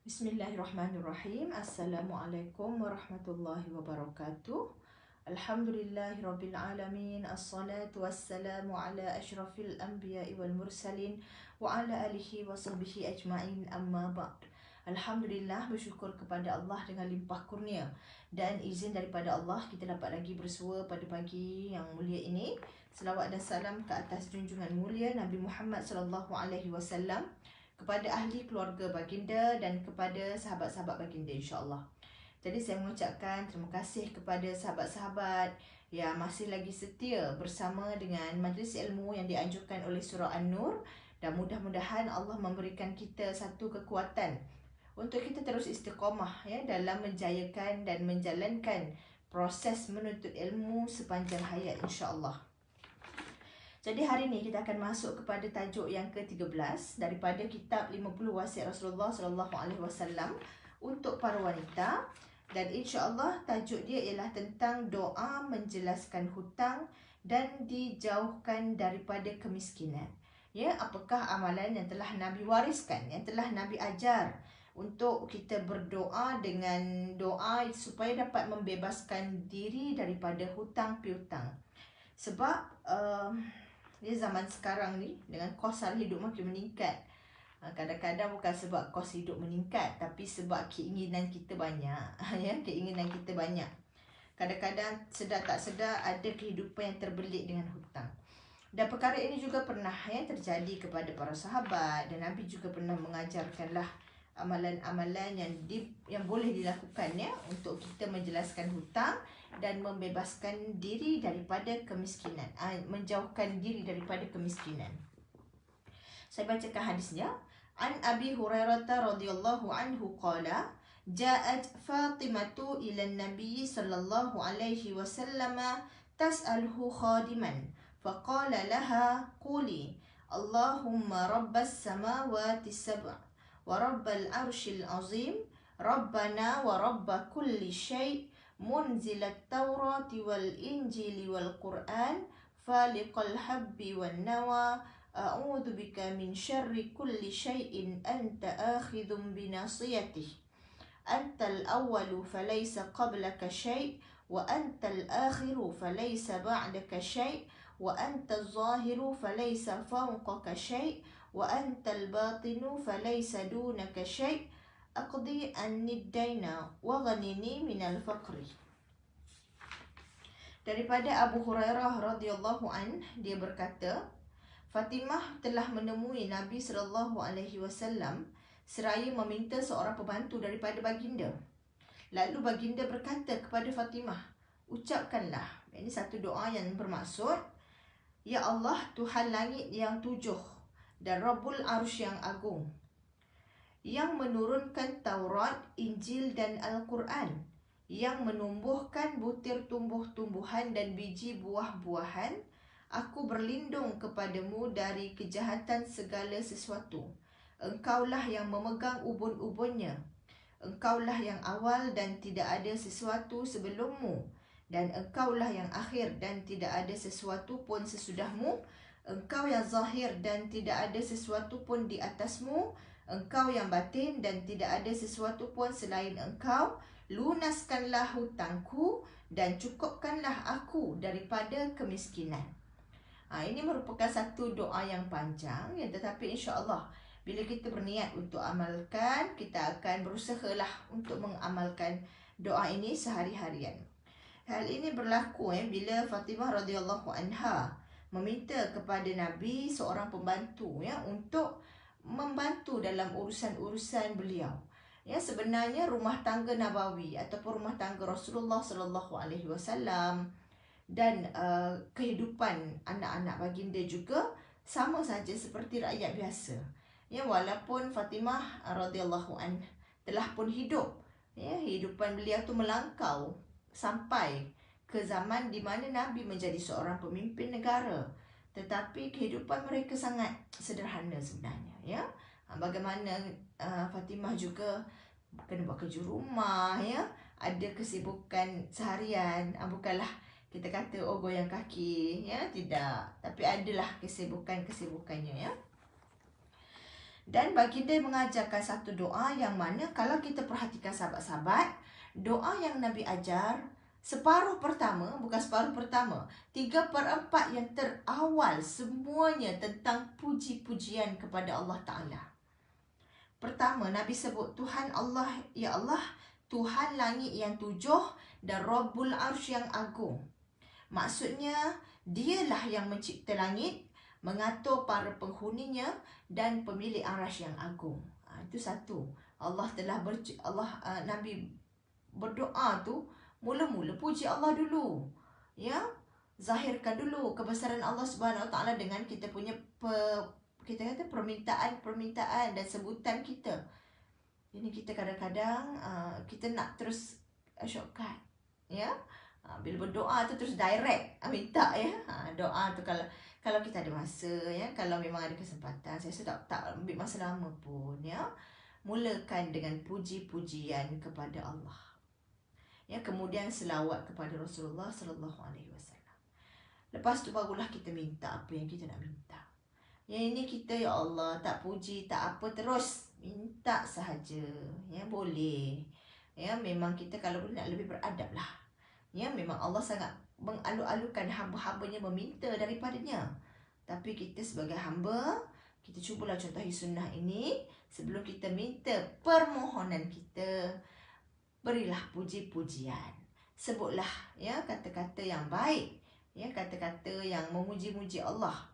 Bismillahirrahmanirrahim. Assalamualaikum warahmatullahi wabarakatuh. Alhamdulillahirabbil alamin. Assalatu wassalamu ala asyrafil anbiya'i wal mursalin wa ala alihi wa sahbihi ajma'in, amma ba'd. Alhamdulillah, bersyukur kepada Allah dengan limpah kurnia dan izin daripada Allah, kita dapat lagi bersua pada pagi yang mulia ini. Selawat dan salam ke atas junjungan mulia Nabi Muhammad sallallahu alaihi wasallam, kepada ahli keluarga baginda dan kepada sahabat-sahabat baginda, insya-Allah. Jadi saya mengucapkan terima kasih kepada sahabat-sahabat yang masih lagi setia bersama dengan majlis ilmu yang dianjurkan oleh surah An-Nur, dan mudah-mudahan Allah memberikan kita satu kekuatan untuk kita terus istiqamah dalam menjayakan dan menjalankan proses menuntut ilmu sepanjang hayat, insya-Allah. Jadi hari ini kita akan masuk kepada tajuk yang ke-13 daripada kitab 50 wasiat Rasulullah sallallahu alaihi wasallam untuk para wanita, dan insya-Allah tajuk dia ialah tentang doa menjelaskan hutang dan dijauhkan daripada kemiskinan. Ya, apakah amalan yang telah Nabi wariskan, yang telah Nabi ajar untuk kita berdoa dengan doa supaya dapat membebaskan diri daripada hutang piutang. Sebab di zaman sekarang ni dengan kos sara hidup makin meningkat, kadang-kadang bukan sebab kos hidup meningkat, tapi sebab keinginan kita banyak. Keinginan kita banyak. Kadang-kadang sedar tak sedar ada kehidupan yang terbelit dengan hutang. Dan perkara ini juga pernah terjadi kepada para sahabat, dan Nabi juga pernah mengajarkanlah amalan-amalan yang boleh dilakukan untuk kita menjelaskan hutang dan membebaskan diri daripada kemiskinan, menjauhkan diri daripada kemiskinan. Saya bacakan hadisnya. An Abi Hurairah radhiyallahu anhu qala ja'at Fatimatu ila an-nabiy sallallahu alaihi wasallam tas'aluhu khadiman faqala laha quli Allahumma rabbas samawati sab'a wa rabbal arshil azim rabbana wa rabba kulli syai' munzilat taurati wal injili wal Qur'an faliqal habbi wan nawa a'udzu bika min syarri kulli syai'in anta akhidhum binasiyatihi antal awwalu falaysa qablaka syai' wa antal akhiru falaysa ba'daka syai' wa antal zahiru falaysa fawqaka syai' wa antal batinu falaysa dunaka syai' aqdi anni daina wa ghanini minal faqri. Daripada Abu Hurairah radhiyallahu an, dia berkata, Fatimah telah menemui Nabi sallallahu alaihi wasallam seraya meminta seorang pembantu daripada baginda. Lalu baginda berkata kepada Fatimah, ucapkanlah, ini satu doa yang bermaksud, Ya Allah, Tuhan langit yang tujuh dan Rabbul Arsh yang agung, yang menurunkan Taurat, Injil dan Al-Quran, yang menumbuhkan butir tumbuh-tumbuhan dan biji buah-buahan, aku berlindung kepadamu dari kejahatan segala sesuatu. Engkaulah yang memegang ubun-ubunnya. Engkaulah yang awal dan tidak ada sesuatu sebelummu, dan engkaulah yang akhir dan tidak ada sesuatu pun sesudahmu. Engkau yang zahir dan tidak ada sesuatu pun di atasmu. Engkau yang batin dan tidak ada sesuatu pun selain engkau. Lunaskanlah hutangku dan cukupkanlah aku daripada kemiskinan. Ini merupakan satu doa yang panjang, tetapi insya-Allah bila kita berniat untuk amalkan, kita akan berusahalah untuk mengamalkan doa ini sehari-harian. Hal ini berlaku bila Fatimah radhiyallahu anha meminta kepada Nabi seorang pembantu untuk membantu dalam urusan-urusan beliau. Sebenarnya rumah tangga Nabawi ataupun rumah tangga Rasulullah sallallahu alaihi wasallam dan kehidupan anak-anak baginda juga sama saja seperti rakyat biasa. Walaupun Fatimah radhiyallahu anha telah pun hidup, hidupan beliau tu melangkau sampai ke zaman di mana Nabi menjadi seorang pemimpin negara, tetapi kehidupan mereka sangat sederhana sebenarnya. Bagaimana Fatimah juga kena buat kerja rumah, ada kesibukan seharian, bukanlah kita kata goyang kaki, tidak, tapi adalah kesibukannya. Dan baginda mengajarkan satu doa yang mana kalau kita perhatikan sahabat-sahabat, doa yang Nabi ajar, separuh pertama, bukan separuh pertama, 3/4 yang terawal semuanya tentang puji-pujian kepada Allah Ta'ala. Pertama, Nabi sebut Tuhan Allah, ya Allah, Tuhan langit yang 7 dan Rabbul Arsy yang agung. Maksudnya, dialah yang mencipta langit, mengatur para penghuninya dan pemilik arasy yang agung. Itu satu. Allah telah Nabi berdoa tu mula-mula puji Allah dulu. Ya, zahirkan dulu kebesaran Allah Subhanahu Wa Taala dengan kita punya permintaan dan sebutan kita. Ini kita kadang-kadang kita nak terus shortcut, ya. Bila berdoa tu terus direct minta, ya. Doa tu kalau kita ada masa, ya, kalau memang ada kesempatan, saya rasa tak ambil masa lama pun, ya. Mulakan dengan puji-pujian kepada Allah. Ya, kemudian selawat kepada Rasulullah sallallahu alaihi wasallam. Lepas tu barulah kita minta apa yang kita nak minta. Yang ini kita, ya Allah, tak puji, tak apa, terus minta sahaja. Ya, boleh. Ya, memang kita kalau boleh nak lebih beradab lah. Ya, memang Allah sangat mengalu-alukan hamba-hambanya meminta daripadanya. Tapi kita sebagai hamba, kita cubalah contohi sunnah ini. Sebelum kita minta permohonan kita, berilah puji-pujian. Sebutlah, ya, kata-kata yang baik, ya, kata-kata yang memuji-muji Allah.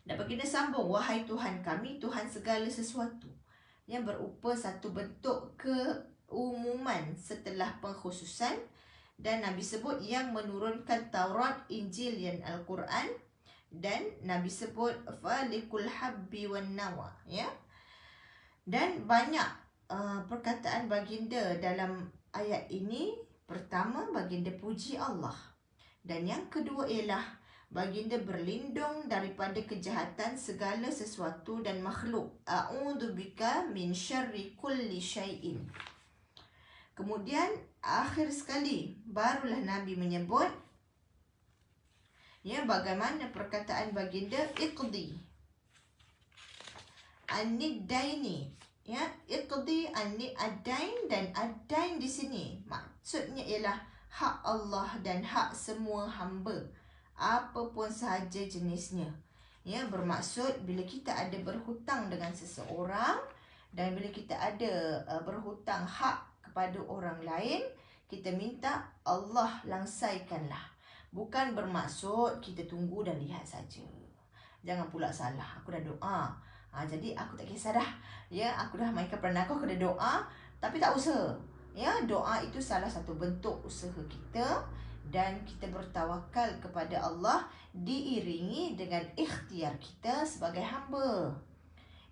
Dan baginda sambung, wahai Tuhan kami, Tuhan segala sesuatu, yang berupa satu bentuk keumuman setelah pengkhususan. Dan Nabi sebut yang menurunkan Taurat, Injil dan Al-Quran. Dan Nabi sebut falikul habbi wan nawa, ya. Dan banyak perkataan baginda dalam ayat ini. Pertama, baginda puji Allah. Dan yang kedua ialah baginda berlindung daripada kejahatan segala sesuatu dan makhluk. A'udzubika min syarri kulli syai'in. Kemudian akhir sekali barulah Nabi menyebut, ya, bagaimana perkataan baginda iqdi anid-daini, ya, iqdi anid-dain, dan ad-dain di sini maksudnya ialah hak Allah dan hak semua hamba, apapun sahaja jenisnya. Ya, bermaksud bila kita ada berhutang dengan seseorang dan bila kita ada berhutang hak kepada orang lain, kita minta Allah langsaikanlah. Bukan bermaksud kita tunggu dan lihat saja. Jangan pula salah, aku dah doa, jadi aku tak kisah dah. Ya, aku dah mainkan peranan aku dah doa, tapi tak usaha. Ya, doa itu salah satu bentuk usaha kita. Dan kita bertawakal kepada Allah diiringi dengan ikhtiar kita sebagai hamba.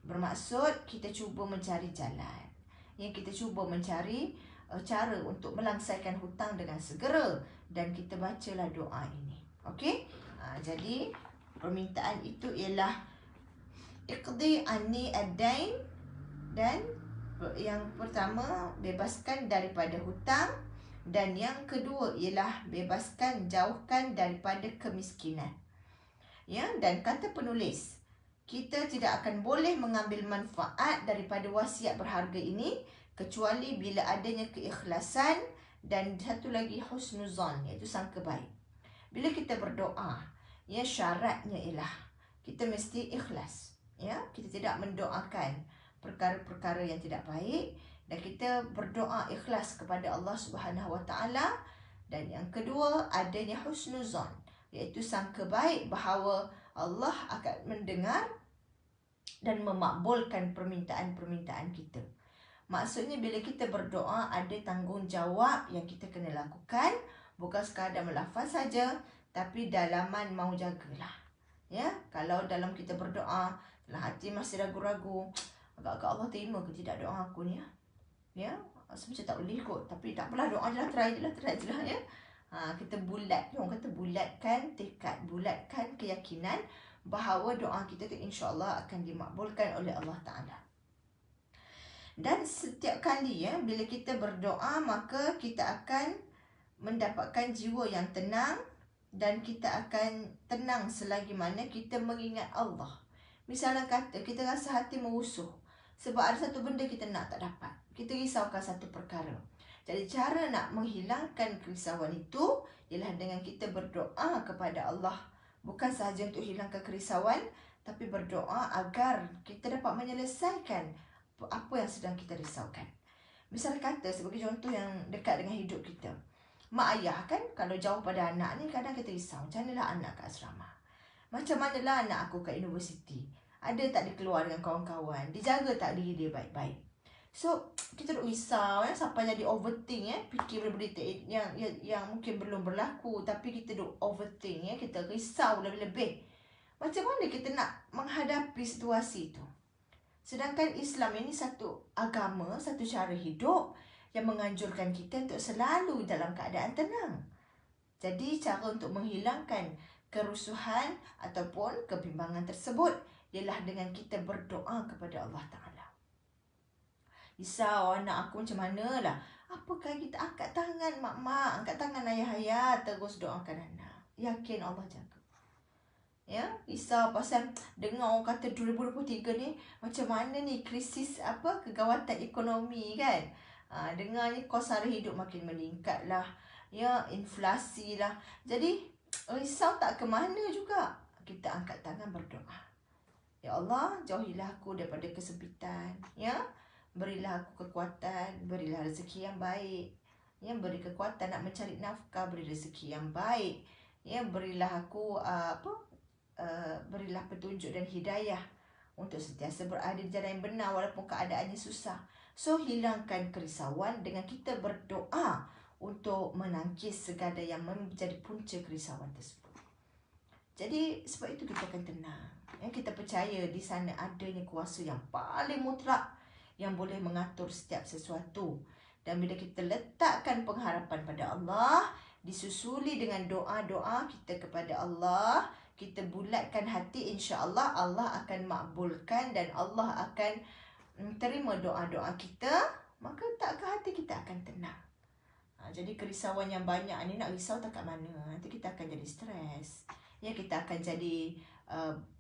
Bermaksud kita cuba mencari jalan. Yang kita cuba mencari cara untuk melangsaikan hutang dengan segera. Dan kita bacalah doa ini. Okey? Jadi permintaan itu ialah iqdi anni ad-dain. Dan yang pertama, bebaskan daripada hutang. Dan yang kedua ialah bebaskan, jauhkan daripada kemiskinan. Ya, dan kata penulis, kita tidak akan boleh mengambil manfaat daripada wasiat berharga ini kecuali bila adanya keikhlasan dan satu lagi husnuzan, iaitu sangka baik. Bila kita berdoa, ya, syaratnya ialah kita mesti ikhlas. Ya, kita tidak mendoakan perkara-perkara yang tidak baik, dan kita berdoa ikhlas kepada Allah Subhanahu Wa Taala. Dan yang kedua, adanya husnuzan, iaitu sangka baik bahawa Allah akan mendengar dan memakbulkan permintaan-permintaan kita. Maksudnya bila kita berdoa, ada tanggungjawab yang kita kena lakukan. Bukan sekadar melafaz saja, tapi dalaman mau jagalah. Ya, kalau dalam kita berdoa, dalam hati masih ragu-ragu, agak-agak Allah terima ke tidak doa aku ni, ya? Ya, macam tak boleh kot, tapi tak apalah, doa je lah, try je lah, ya. Kita orang kata bulatkan tekad, bulatkan keyakinan bahawa doa kita tu insya-Allah akan dimakbulkan oleh Allah Ta'ala. Dan setiap kali, ya, bila kita berdoa, maka kita akan mendapatkan jiwa yang tenang. Dan kita akan tenang selagi mana kita mengingat Allah. Misalnya kata kita rasa hati merusuh sebab ada satu benda kita nak tak dapat. Kita risaukan satu perkara. Jadi cara nak menghilangkan kerisauan itu ialah dengan kita berdoa kepada Allah. Bukan sahaja untuk hilangkan kerisauan, tapi berdoa agar kita dapat menyelesaikan apa yang sedang kita risaukan. Misalnya kata sebagai contoh yang dekat dengan hidup kita. Mak ayah kan kalau jauh pada anak ni kadang kita risau. Macam manalah anak kat asrama? Macam manalah anak aku kat universiti? Ada tak dia keluar dengan kawan-kawan? Dijaga tak diri dia baik-baik? So, kita duk risau sampai jadi overthink fikir benda-benda yang mungkin belum berlaku tapi kita duk overthink kita risau lebih-lebih. Macam mana kita nak menghadapi situasi itu? Sedangkan Islam ini satu agama, satu cara hidup yang menganjurkan kita untuk selalu dalam keadaan tenang. Jadi cara untuk menghilangkan kerusuhan ataupun kebimbangan tersebut ialah dengan kita berdoa kepada Allah Ta'ala. Risau anak aku macam mana lah. Apakah kita angkat tangan mak-mak, angkat tangan ayah-ayah, terus doakan anak. Yakin Allah jaga. Ya, risau pasal dengar orang kata 2023 ni macam mana ni krisis kegawatan ekonomi kan. Dengarnya kos sara hidup makin meningkat lah. Ya, inflasi lah. Jadi risau tak ke mana juga. Kita angkat tangan berdoa. Ya Allah, jauhilah aku daripada kesempitan. Ya, berilah aku kekuatan, berilah rezeki yang baik. Ya, beri kekuatan nak mencari nafkah, beri rezeki yang baik. Ya, berilah aku berilah petunjuk dan hidayah untuk sentiasa berada di jalan yang benar walaupun keadaannya susah. So, hilangkan kerisauan dengan kita berdoa untuk menangkis segala yang menjadi punca kerisauan tersebut. Jadi, sebab itu kita akan tenang. Kita percaya di sana adanya kuasa yang paling mutlak yang boleh mengatur setiap sesuatu. Dan bila kita letakkan pengharapan pada Allah, disusuli dengan doa-doa kita kepada Allah, kita bulatkan hati, insya-Allah Allah akan makbulkan dan Allah akan terima doa-doa kita, maka takkah hati kita akan tenang. Jadi kerisauan yang banyak ni nak risau tak kat mana, nanti kita akan jadi stres. Ya, kita akan jadi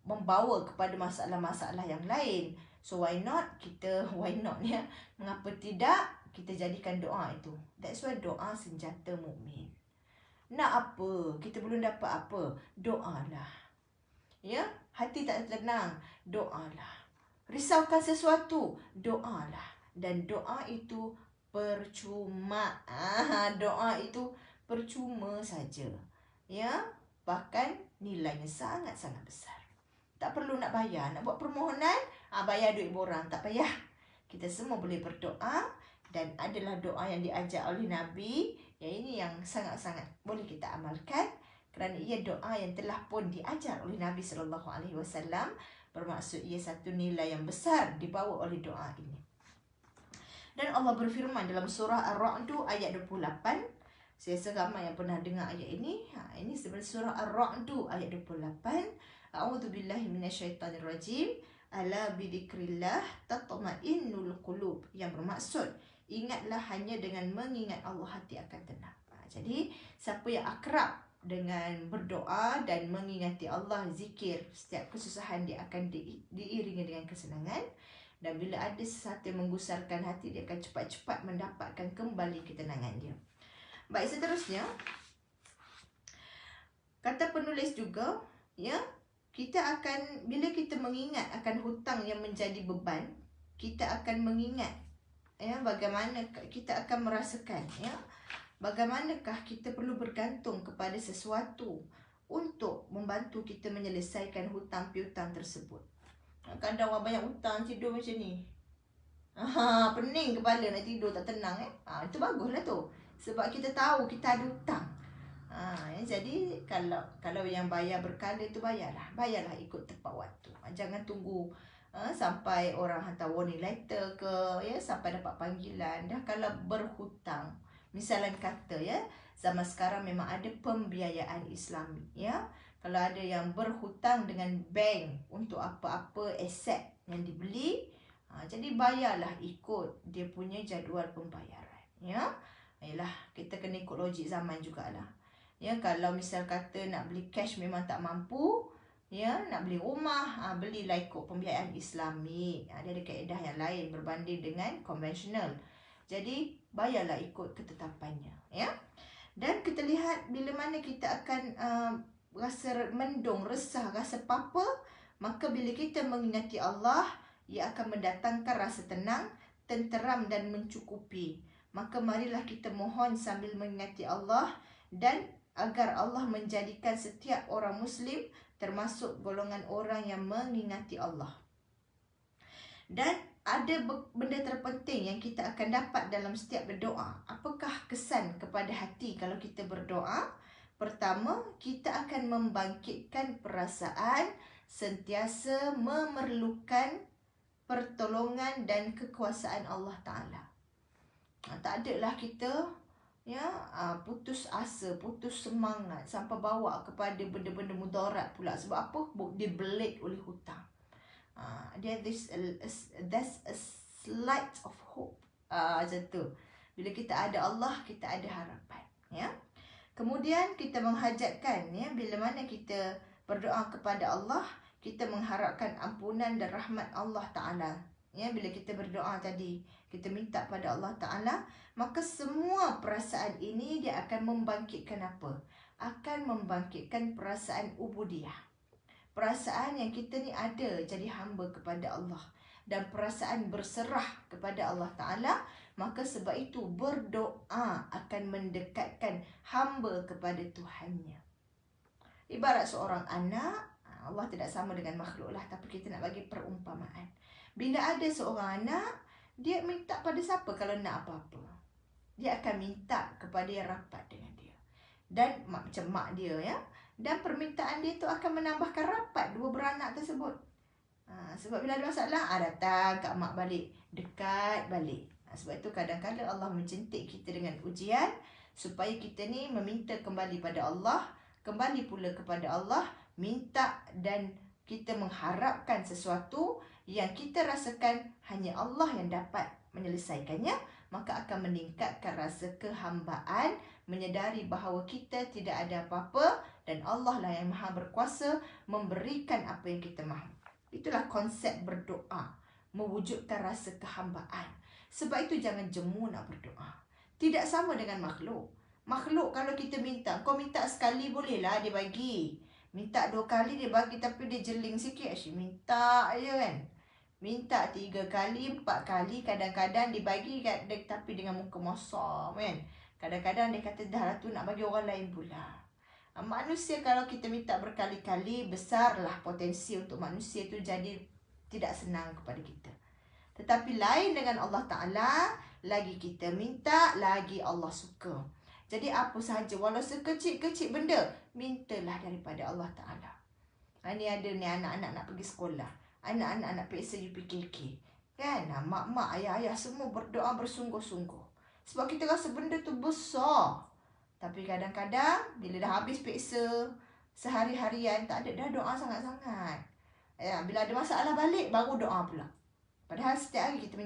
membawa kepada masalah-masalah yang lain. So why not ya? Mengapa tidak kita jadikan doa itu? That's why doa senjata mukmin. Nak apa? Kita belum dapat apa? Doalah. Ya, hati tak tenang, doalah. Risaukan sesuatu, doalah. Dan doa itu percuma. Doa itu percuma saja. Ya, bahkan nilainya sangat-sangat besar. Tak perlu nak bayar, nak buat permohonan, bayar duit borang, tak payah. Kita semua boleh berdoa dan adalah doa yang diajar oleh Nabi. Yang ini yang sangat-sangat boleh kita amalkan kerana ia doa yang telah pun diajar oleh Nabi SAW. Bermaksud ia satu nilai yang besar dibawa oleh doa ini. Dan Allah berfirman dalam surah Ar-Ra'd ayat 28. Saya rasa ramai yang pernah dengar ayat ini. Ini sebenarnya surah Ar-Ra'd ayat 28. A'udzubillahi minasyaitanirrajim. Ala bidzikrillah tatma'innul qulub. Yang bermaksud ingatlah hanya dengan mengingat Allah hati akan tenang. Jadi siapa yang akrab dengan berdoa dan mengingati Allah, zikir, setiap kesusahan dia akan diiringi dengan kesenangan. Dan bila ada sesuatu yang menggusarkan hati, dia akan cepat-cepat mendapatkan kembali ketenangan dia. Baik, seterusnya kata penulis juga, ya, kita akan, bila kita mengingat akan hutang yang menjadi beban, kita akan mengingat bagaimana kita akan merasakan bagaimanakah kita perlu bergantung kepada sesuatu untuk membantu kita menyelesaikan hutang piutang tersebut. Kadang orang banyak hutang tidur macam ni. Pening kepala nak tidur tak tenang itu baguslah tu. Sebab kita tahu kita ada hutang. Jadi kalau yang bayar berkala tu bayarlah ikut tepat waktu. Jangan tunggu sampai orang hantar warning letter ke, sampai dapat panggilan. Dah kalau berhutang, misalnya kata zaman sekarang memang ada pembiayaan Islami, kalau ada yang berhutang dengan bank untuk apa-apa aset yang dibeli, jadi bayarlah ikut dia punya jadual pembayaran. Yalah, kita kena ikut logik zaman jugalah. Kalau misal kata nak beli cash memang tak mampu, Ya, nak beli rumah, belilah ikut pembiayaan Islami. Dia ada kaedah yang lain berbanding dengan konvensional. Jadi, bayarlah ikut ketetapannya. Ya. Dan kita lihat bila mana kita akan rasa mendung, resah, rasa apa-apa, maka bila kita mengingati Allah, ia akan mendatangkan rasa tenang, tenteram dan mencukupi. Maka marilah kita mohon sambil mengingati Allah dan agar Allah menjadikan setiap orang Muslim termasuk golongan orang yang mengingati Allah. Dan ada benda terpenting yang kita akan dapat dalam setiap berdoa. Apakah kesan kepada hati kalau kita berdoa? Pertama, kita akan membangkitkan perasaan sentiasa memerlukan pertolongan dan kekuasaan Allah Ta'ala. Tak adalah kita putus asa, putus semangat sampai bawa kepada benda-benda mudarat pula. Sebab apa? Dibelit oleh hutang. There's a slight of hope. Macam tu. Bila kita ada Allah, kita ada harapan. Ya. Kemudian kita menghajatkan, bila mana kita berdoa kepada Allah, kita mengharapkan ampunan dan rahmat Allah Ta'ala. Bila kita berdoa tadi, kita minta pada Allah Ta'ala, maka semua perasaan ini dia akan membangkitkan apa? Akan membangkitkan perasaan ubudiyah. Perasaan yang kita ni ada jadi hamba kepada Allah. Dan perasaan berserah kepada Allah Ta'ala. Maka sebab itu berdoa akan mendekatkan hamba kepada Tuhannya. Ibarat seorang anak, Allah tidak sama dengan makhluk lah, tapi kita nak bagi perumpamaan. Bila ada seorang anak, dia minta pada siapa kalau nak apa-apa? Dia akan minta kepada yang rapat dengan dia. Dan macam mak dia, Dan permintaan dia tu akan menambahkan rapat dua beranak tersebut. Sebab bila ada masalah, datang kat mak balik, dekat balik. Sebab itu kadang-kadang Allah mencentik kita dengan ujian supaya kita ni meminta kembali pada Allah, kembali pula kepada Allah, minta dan kita mengharapkan sesuatu yang kita rasakan hanya Allah yang dapat menyelesaikannya, maka akan meningkatkan rasa kehambaan, menyedari bahawa kita tidak ada apa-apa dan Allah lah yang maha berkuasa memberikan apa yang kita mahu. Itulah konsep berdoa, mewujudkan rasa kehambaan. Sebab itu jangan jemu nak berdoa. Tidak sama dengan makhluk. Makhluk kalau kita minta, kau minta sekali bolehlah dia bagi. Minta 2 kali dia bagi tapi dia jeling sikit. Asyik minta je kan. Minta 3 kali, 4 kali. Kadang-kadang dia bagi tapi dengan muka mosam kan. Kadang-kadang dia kata dah lah tu nak bagi orang lain pula. Manusia kalau kita minta berkali-kali, besarlah potensi untuk manusia tu jadi tidak senang kepada kita. Tetapi lain dengan Allah Ta'ala, lagi kita minta, lagi Allah suka. Jadi apa sahaja, walau sekecil-kecil benda, mintalah daripada Allah Ta'ala. Ini ada ni anak-anak nak pergi sekolah. Anak-anak nak periksa UPKK. Kan? Mak-mak, ayah-ayah semua berdoa bersungguh-sungguh. Sebab kita rasa benda tu besar. Tapi kadang-kadang, bila dah habis periksa sehari-harian, tak ada dah doa sangat-sangat. Bila ada masalah balik, baru doa pula. Padahal setiap hari kita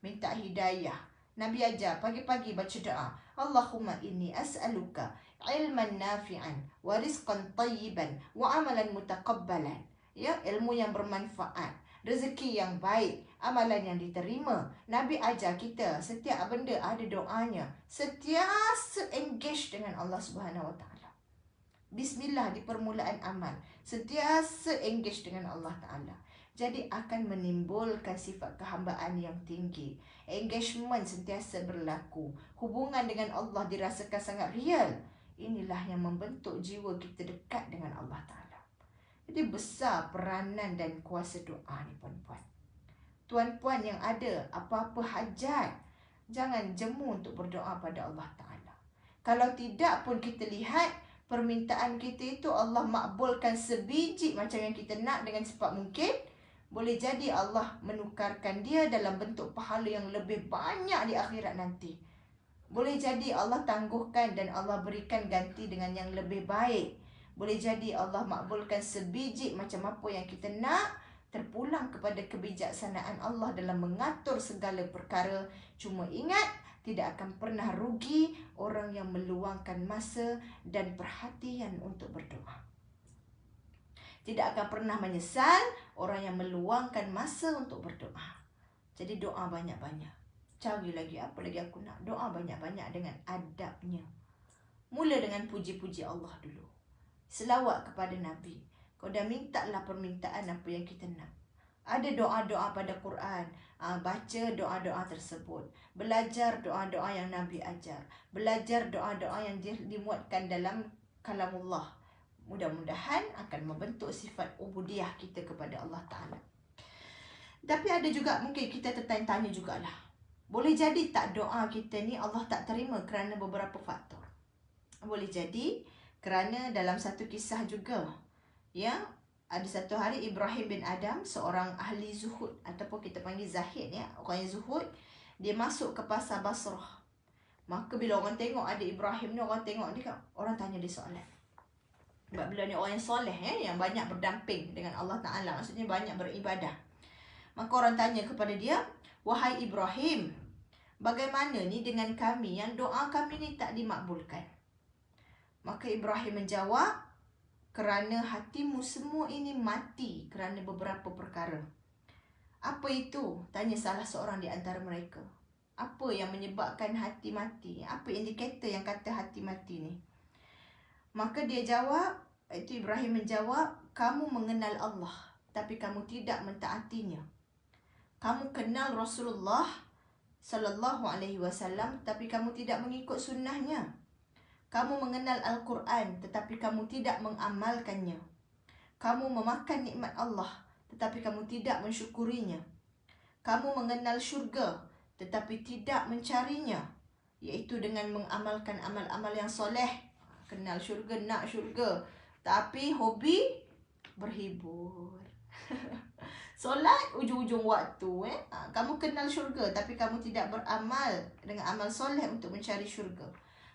minta hidayah. Nabi ajar pagi-pagi baca doa. Allahumma inni as'aluka ilman nafi'an wa rizqan tayyiban wa amalan mutaqabbalan. Ilmu yang bermanfaat, rezeki yang baik, amalan yang diterima. Nabi ajar kita setiap benda ada doanya. Sentiasa engage dengan Allah Subhanahu Wa Taala. Bismillah di permulaan amal. Sentiasa engage dengan Allah Ta'ala. Jadi akan menimbulkan sifat kehambaan yang tinggi. Engagement sentiasa berlaku. Hubungan dengan Allah dirasakan sangat real. Inilah yang membentuk jiwa kita dekat dengan Allah Ta'ala. Jadi besar peranan dan kuasa doa ni puan-puan. Tuan-puan yang ada apa-apa hajat, jangan jemu untuk berdoa pada Allah Ta'ala. Kalau tidak pun kita lihat permintaan kita itu Allah makbulkan sebiji macam yang kita nak dengan cepat mungkin. Boleh jadi Allah menukarkan dia dalam bentuk pahala yang lebih banyak di akhirat nanti. Boleh jadi Allah tangguhkan dan Allah berikan ganti dengan yang lebih baik. Boleh jadi Allah makbulkan sebiji macam apa yang kita nak, terpulang kepada kebijaksanaan Allah dalam mengatur segala perkara. Cuma ingat, tidak akan pernah rugi orang yang meluangkan masa dan perhatian untuk berdoa. Tidak akan pernah menyesal orang yang meluangkan masa untuk berdoa. Jadi doa banyak-banyak. Cari lagi, apa lagi aku nak? Doa banyak-banyak dengan adabnya. Mula dengan puji-puji Allah dulu. Selawat kepada Nabi. Kau dah minta lah permintaan apa yang kita nak. Ada doa-doa pada Quran. Baca doa-doa tersebut. Belajar doa-doa yang Nabi ajar. Belajar doa-doa yang dimuatkan dalam kalamullah. Mudah-mudahan akan membentuk sifat ubudiyah kita kepada Allah Ta'ala. Tapi ada juga mungkin kita tertanya-tanya jugalah. Boleh jadi tak doa kita ni Allah tak terima kerana beberapa faktor. Boleh jadi kerana dalam satu kisah juga, ya, ada satu hari Ibrahim bin Adam, seorang ahli zuhud ataupun kita panggil zahid, ya, orang yang zuhud, dia masuk ke pasar Basrah. Maka bila orang tengok ada Ibrahim ni, orang tengok dia, orang tanya dia soalan. Sebab beliau ni orang yang soleh, ya, yang banyak berdamping dengan Allah Ta'ala, maksudnya banyak beribadah. Maka orang tanya kepada dia, wahai Ibrahim, bagaimana ni dengan kami yang doa kami ni tak dimakbulkan? Maka Ibrahim menjawab, kerana hatimu semua ini mati kerana beberapa perkara. Apa itu? Tanya salah seorang di antara mereka. Apa yang menyebabkan hati mati? Apa indikator yang kata hati mati ni? Maka dia jawab, itu Ibrahim menjawab, kamu mengenal Allah, tapi kamu tidak mentaatinya. Kamu kenal Rasulullah sallallahu alaihi wasallam, tapi kamu tidak mengikut sunnahnya. Kamu mengenal Al-Quran, tetapi kamu tidak mengamalkannya. Kamu memakan nikmat Allah, tetapi kamu tidak mensyukurinya. Kamu mengenal syurga, tetapi tidak mencarinya, iaitu dengan mengamalkan amal-amal yang soleh. Kenal syurga, nak syurga, tapi hobi berhibur. Solat ujung-ujung waktu. Kamu kenal syurga, tapi kamu tidak beramal dengan amal soleh untuk mencari syurga.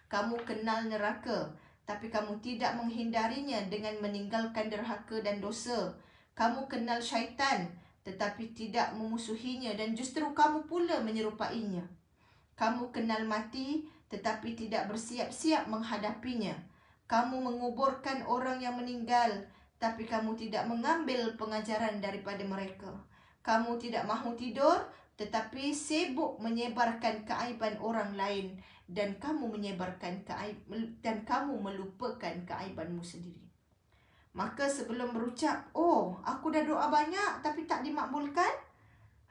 Kamu kenal neraka, tapi kamu tidak menghindarinya dengan meninggalkan derhaka dan dosa. Kamu kenal syaitan, tetapi tidak memusuhinya dan justru kamu pula menyerupainya. Kamu kenal mati, tetapi tidak bersiap-siap menghadapinya. Kamu menguburkan orang yang meninggal, tapi kamu tidak mengambil pengajaran daripada mereka. Kamu tidak mahu tidur, tetapi sibuk menyebarkan keaiban orang lain, dan kamu melupakan keaibanmu sendiri. Maka sebelum berucap, oh, aku dah doa banyak tapi tak dimakbulkan,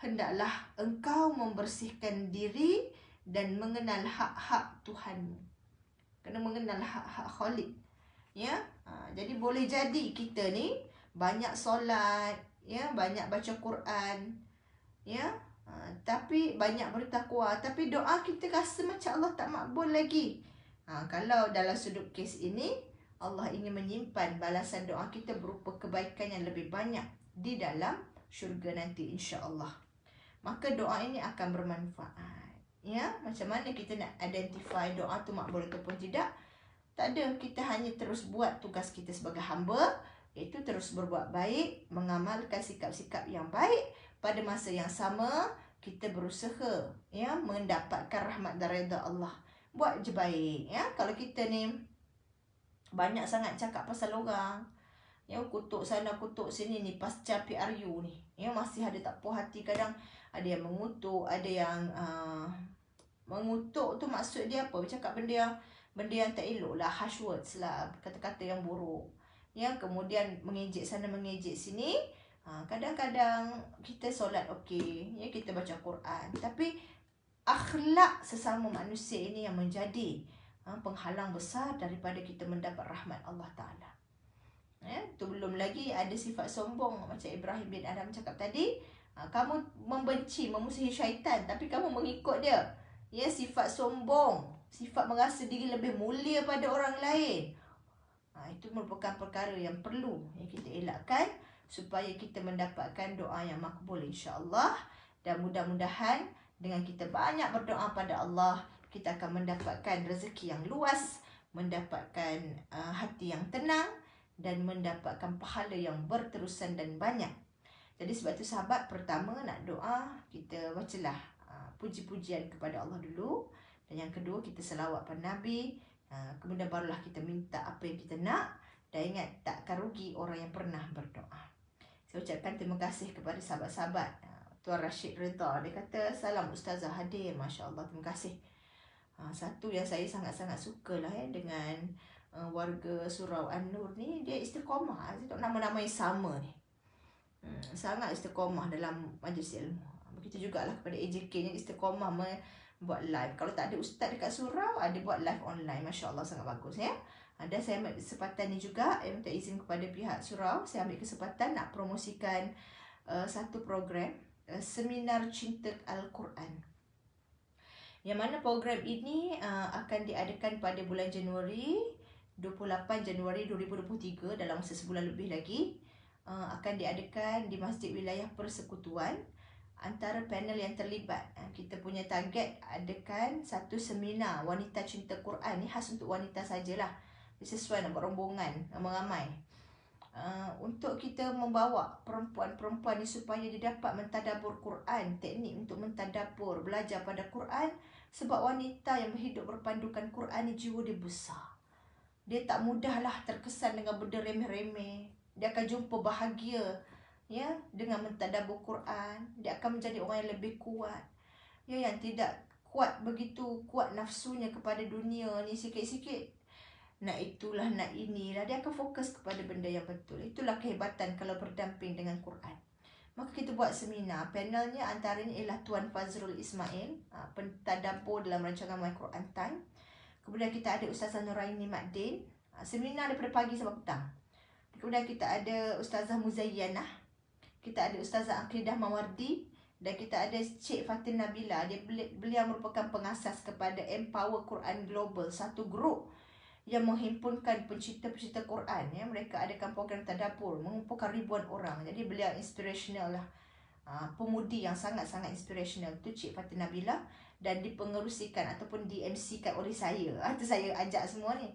hendaklah engkau membersihkan diri dan mengenal hak-hak Tuhanmu. Kena mengenal hak-hak Khalik. Ya, jadi boleh jadi kita ni banyak solat, ya, banyak baca Quran, ya, tapi banyak bertakwa, tapi doa kita rasa macam Allah tak makbul lagi. Kalau dalam sudut kes ini, Allah ingin menyimpan balasan doa kita berupa kebaikan yang lebih banyak di dalam syurga nanti, insya-Allah. Maka doa ini akan bermanfaat. Ya, macam mana kita nak identify doa tu makbul ataupun tidak? Tak ada, kita hanya terus buat tugas kita sebagai hamba, iaitu terus berbuat baik, mengamalkan sikap-sikap yang baik. Pada masa yang sama, kita berusaha, ya, mendapatkan rahmat dan redha Allah. Buat je baik, ya. Kalau kita ni banyak sangat cakap pasal orang, ya, kutuk sana kutuk sini ni pasca PRU ni, ya, masih ada tak puas hati. Kadang ada yang mengutuk, ada yang mengutuk tu maksud dia apa? Bercakap benda yang tak elok lah, harsh words lah, kata-kata yang buruk, ya. Kemudian mengejek sana mengejek sini. Kadang-kadang kita solat okey, ya, kita baca Quran, tapi akhlak sesama manusia ini yang menjadi penghalang besar daripada kita mendapat rahmat Allah Ta'ala. Ya, tu belum lagi ada sifat sombong macam Ibrahim bin Adam cakap tadi. Kamu membenci, memusuhi syaitan, tapi kamu mengikut dia. Ya, sifat sombong, sifat merasa diri lebih mulia pada orang lain. Itu merupakan perkara yang perlu yang kita elakkan supaya kita mendapatkan doa yang makbul, insya-Allah. Dan mudah-mudahan dengan kita banyak berdoa pada Allah, kita akan mendapatkan rezeki yang luas, mendapatkan hati yang tenang, dan mendapatkan pahala yang berterusan dan banyak. Jadi sebab itu sahabat, pertama nak doa, kita bacalah puji-pujian kepada Allah dulu. Dan yang kedua, kita selawat pada Nabi. Kemudian barulah kita minta apa yang kita nak. Dan ingat, takkan rugi orang yang pernah berdoa. Saya ucapkan terima kasih kepada sahabat-sahabat. Tuan Rashid Rida, dia kata, salam Ustazah hadir. Masya Allah, terima kasih. Satu yang saya sangat-sangat suka lah dengan warga Surau An-Nur ni, dia istiqamah. Nama-nama yang sama ni. Sangat istiqamah dalam majlis ilmu. Begitu jugalah kepada AJK yang istiqamah buat live. Kalau tak ada ustaz dekat surau, ada buat live online. Masya Allah, sangat bagus ya. Dan saya ambil kesempatan ni juga, minta izin kepada pihak surau, saya ambil kesempatan nak promosikan satu program, seminar cinta Al-Quran. Yang mana program ini akan diadakan pada bulan Januari, 28 Januari 2023, dalam masa sebulan lebih lagi. Akan diadakan di Masjid Wilayah Persekutuan. Antara panel yang terlibat, kita punya target adakan satu seminar wanita cinta Quran. Ni khas untuk wanita sajalah, sesuai nak buat rombongan ramai-ramai. Untuk kita membawa perempuan-perempuan ni supaya dia dapat mentadabur Quran, teknik untuk mentadabur, belajar pada Quran. Sebab wanita yang hidup berpandukan Quran ni jiwa dia besar. Dia tak mudahlah terkesan dengan benda remeh-remeh. Dia akan jumpa bahagia ya dengan mentadabur Quran. Dia akan menjadi orang yang lebih kuat. Ya, yang tidak kuat begitu kuat nafsunya kepada dunia ni sikit-sikit. Nak itulah, nak inilah. Dia akan fokus kepada benda yang betul. Itulah kehebatan kalau berdamping dengan Quran. Maka kita buat seminar. Panelnya antaranya ialah Tuan Fazrul Ismail, pentadabur dalam rancangan My Quran Time. Kemudian kita ada Ustazah Nuraini Maddin. Seminar daripada pagi sampai petang. Kemudian kita ada Ustazah Muzayyanah. Kita ada Ustazah Aqidah Mawardi. Dan kita ada Cik Fatin Nabila. Beliau merupakan pengasas kepada Empower Quran Global, satu grup yang menghimpunkan pencinta-pencinta Quran ya. Mereka adakan program tadabbur, mengumpulkan ribuan orang. Jadi beliau inspirational lah. Pemudi yang sangat-sangat inspirational tu Cik Fatin Nabila. Dan dipengerusikan ataupun di-MC-kan oleh saya. Itu saya ajak semua ni.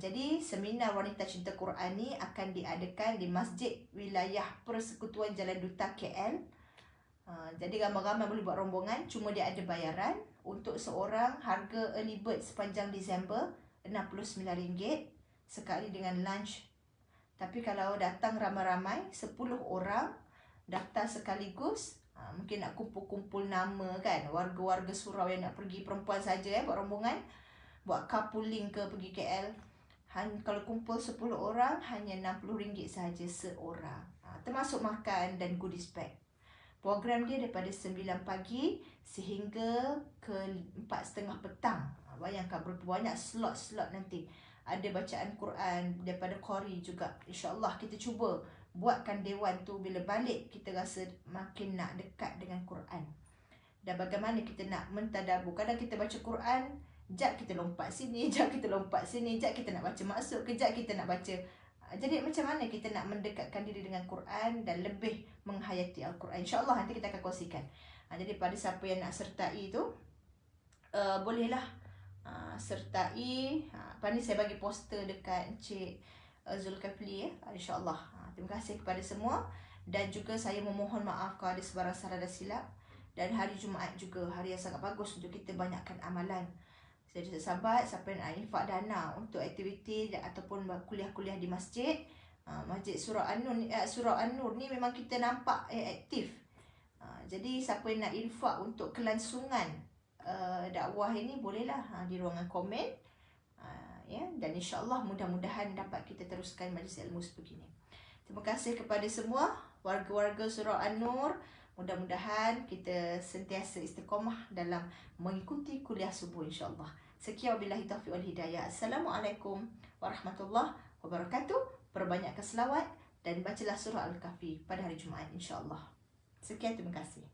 Jadi seminar wanita cinta Quran ni akan diadakan di Masjid Wilayah Persekutuan Jalan Duta KL. Jadi ramai-ramai boleh buat rombongan. Cuma dia ada bayaran. Untuk seorang, harga early bird sepanjang Disember RM69 sekali dengan lunch. Tapi kalau datang ramai-ramai, 10 orang daftar sekaligus, mungkin nak kumpul-kumpul nama kan, warga-warga surau yang nak pergi, perempuan saja buat rombongan, buat carpooling ke pergi KL. Kalau kumpul 10 orang, hanya RM60 saja seorang. Termasuk makan dan goodies bag. Program dia daripada 9 pagi sehingga ke 4.30 petang. Bayangkan berapa banyak slot-slot nanti. Ada bacaan Quran daripada Qori juga. InsyaAllah kita cuba buatkan dewan tu, bila balik kita rasa makin nak dekat dengan Quran. Dan bagaimana kita nak mentadabur. Kadang kita baca Quran, jap kita lompat sini, jap kita lompat sini, jap kita nak baca maksud, kejap kita nak baca. Jadi macam mana kita nak mendekatkan diri dengan Quran dan lebih menghayati Al-Quran. InsyaAllah nanti kita akan kongsikan. Jadi pada siapa yang nak sertai tu, bolehlah sertai. Lepas ni saya bagi poster dekat Encik Zulkifli ya. InsyaAllah. Terima kasih kepada semua. Dan juga saya memohon maaf kalau ada sebarang salah dan silap. Dan hari Jumaat juga hari yang sangat bagus untuk kita banyakkan amalan. Jadi sahabat, siapa yang nak infak dana untuk aktiviti ataupun kuliah-kuliah di masjid, Masjid Surau An-Nur ni memang kita nampak aktif. Jadi siapa yang nak infak untuk kelangsungan dakwah ini, bolehlah di ruangan komen. Ya, dan insyaAllah mudah-mudahan dapat kita teruskan majlis ilmu sebegini. Terima kasih kepada semua warga-warga Surau An-Nur. Mudah-mudahan kita sentiasa istiqamah dalam mengikuti kuliah subuh insyaAllah. Sekian, wabillahi taufiq wal hidayah. Assalamualaikum warahmatullahi wabarakatuh. Perbanyakkan selawat dan bacalah surah Al-Kahfi pada hari Jumaat insyaAllah. Sekian, terima kasih.